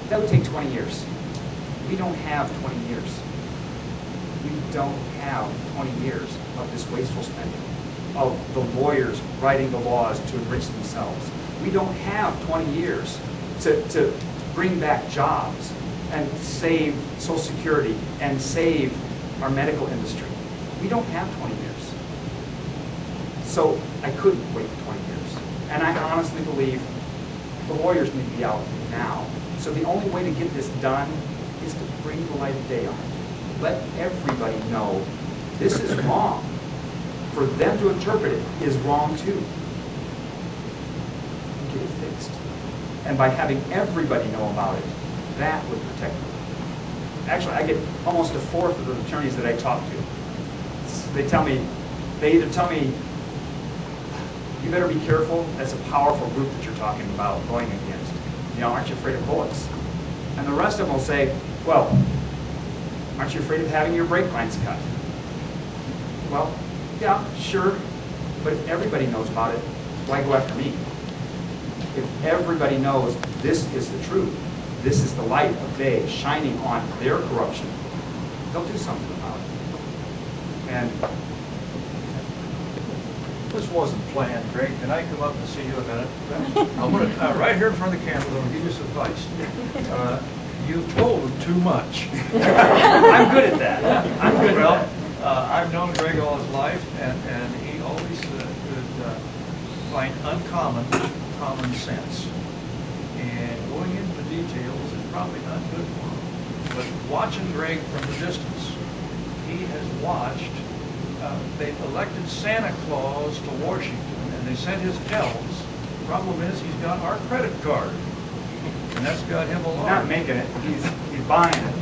That would take 20 years. We don't have 20 years. We don't have 20 years of this wasteful spending, of the lawyers writing the laws to enrich themselves. We don't have 20 years to bring back jobs and save Social Security and save our medical industry. We don't have 20 years. So I couldn't wait 20 years. And I honestly believe the lawyers need to be out now. So the only way to get this done is to bring the light of day on it. Let everybody know this is wrong. For them to interpret it is wrong too. Get it fixed. And by having everybody know about it, that would protect them. Actually, I get almost a fourth of the attorneys that I talk to. They either tell me, you better be careful, that's a powerful group that you're talking about going against. You know, aren't you afraid of bullets? And the rest of them will say, well, aren't you afraid of having your brake lines cut? Well, yeah, sure, but if everybody knows about it, why go after me? If everybody knows this is the truth, this is the light of day shining on their corruption, they'll do something about it. And this wasn't planned, Greg. Can I come up and see you a minute? I'm going to, right here in front of the camera, I'm going to give you some advice. You've told them too much. I'm good at that. I'm good at that. I've known Greg all his life, and he always could find uncommon common sense. And going into the details is probably not good for him. But watching Greg from the distance, he has watched. They've elected Santa Claus to Washington, and they sent his elves. The problem is he's got our credit card, and that's got him along. He's not making it, he's buying it.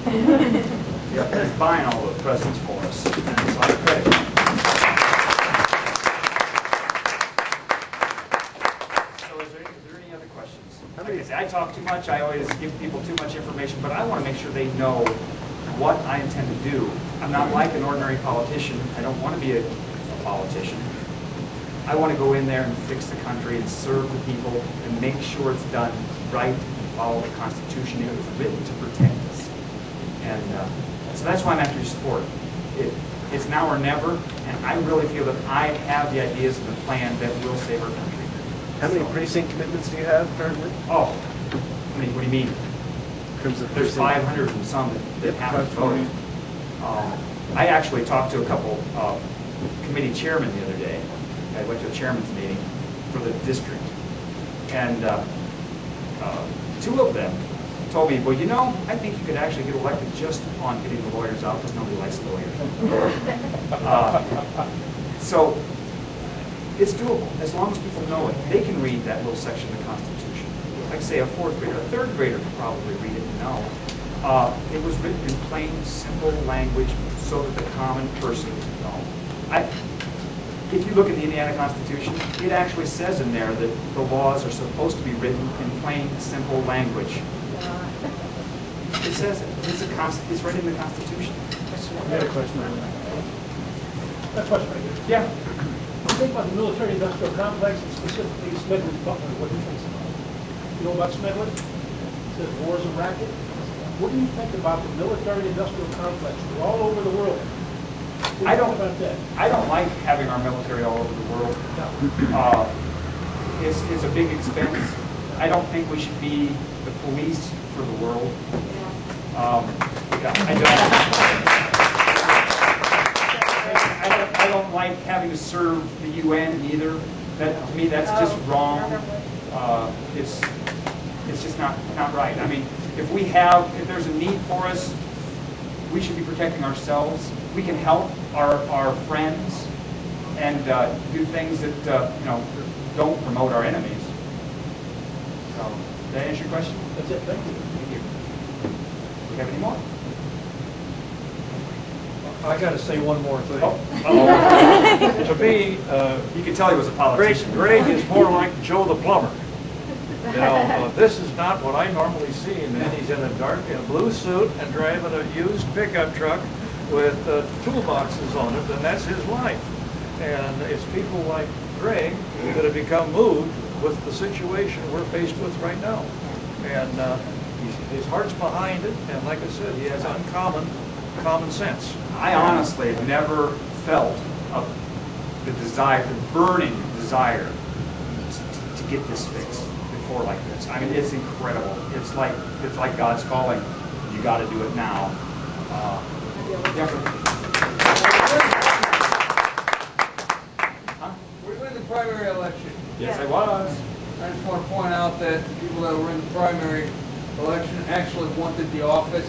He's buying all the presents for us. And it's our credit card. So is there any other questions? Like I say, I talk too much, I always give people too much information, but I want to make sure they know what I intend to do. I'm not like an ordinary politician. I don't want to be a politician. I want to go in there and fix the country and serve the people and make sure it's done right and follow the Constitution. It was written to protect us. And so that's why I'm after your support. It's now or never, and I really feel that I have the ideas and the plan that will save our country. How many precinct commitments do you have currently? Oh, what do you mean? There's 500 and some that haven't voted. I actually talked to a couple committee chairmen the other day. I went to a chairman's meeting for the district, and two of them told me, well, you know, I think you could actually get elected just on getting the lawyers out, because nobody likes lawyers. So it's doable, as long as people know it. They can read that little section of the Constitution. Like say a fourth grader, a third grader could probably read it and know. It was written in plain, simple language so that the common person could know. If you look at the Indiana Constitution, it actually says in there that the laws are supposed to be written in plain, simple language. It says it. It's right in the Constitution. I had a question on that. That's what's right here. Yeah. You think about the military-industrial complex, and specifically Smedley Butler, what do you think about it? You know about Smedley? It says war's a racket. What do you think about the military-industrial complex? They're all over the world. I don't about that. I don't like having our military all over the world. No. It's a big expense. I don't think we should be the police for the world. I don't like having to serve the UN either. That to me, that's just wrong. It's just not right. I mean, if there's a need for us, we should be protecting ourselves. We can help our friends and do things that don't promote our enemies. So, did that answer your question? That's it. Thank you. Thank you. Do we have any more? I got to say one more thing. Oh. To me, You can tell he was a politician. Greg is more like Joe the plumber. Now, this is not what I normally see, man. He's in a dark and blue suit and driving a used pickup truck with toolboxes on it, and that's his life. And it's people like Greg that have become moved with the situation we're faced with right now. And his heart's behind it, and like I said, he has uncommon common sense. I honestly have never felt the desire, the burning desire to get this fixed before like this. I mean, it's incredible. It's like God's calling. You got to do it now. Yeah. We win the primary election. Yes, I was. I just want to point out that the people that were in the primary election actually wanted the office.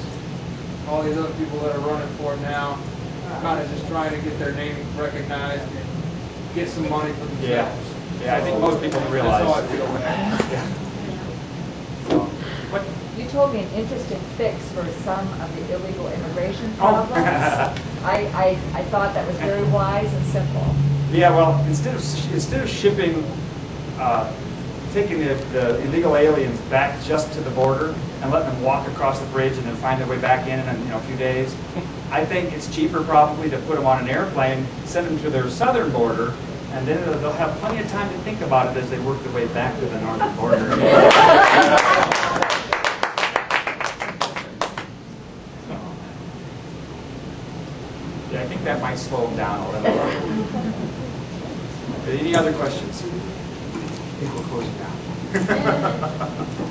All these other people that are running for it now, kind of just trying to get their name recognized and get some money for themselves. Yeah, I think most people realize. That's how I feel. Yeah. So, but You told me an interesting fix for some of the illegal immigration Oh. problems. I thought that was very wise and simple. yeah, well, instead of shipping, taking the illegal aliens back just to the border and letting them walk across the bridge and then find their way back in a few days, I think it's cheaper probably to put them on an airplane, send them to their southern border, and then they'll have plenty of time to think about it as they work their way back to the northern border. Yeah, I think that might slow them down a little. Any other questions? I think we'll close it down.